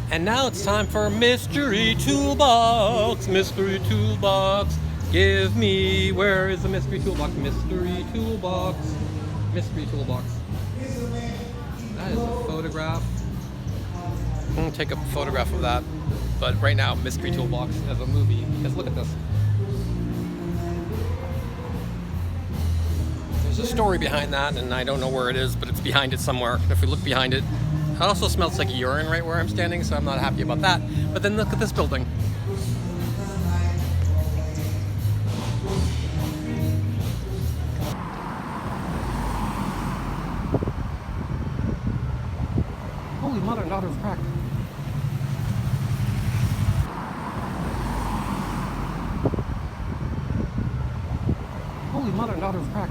And now it's time for Mystery Toolbox. Mystery Toolbox. Give me, where is the Mystery Toolbox? Mystery Toolbox. Mystery Toolbox. That is a photograph. I'm going to take a photograph of that. But right now, Mystery Toolbox as a movie. Because look at this. There's a story behind that, and I don't know where it is, but it's behind it somewhere. If we look behind it, it also smells like urine right where I'm standing, so I'm not happy about that. But then look at this building. Holy mother and daughter of crack. Holy mother and daughter of crack.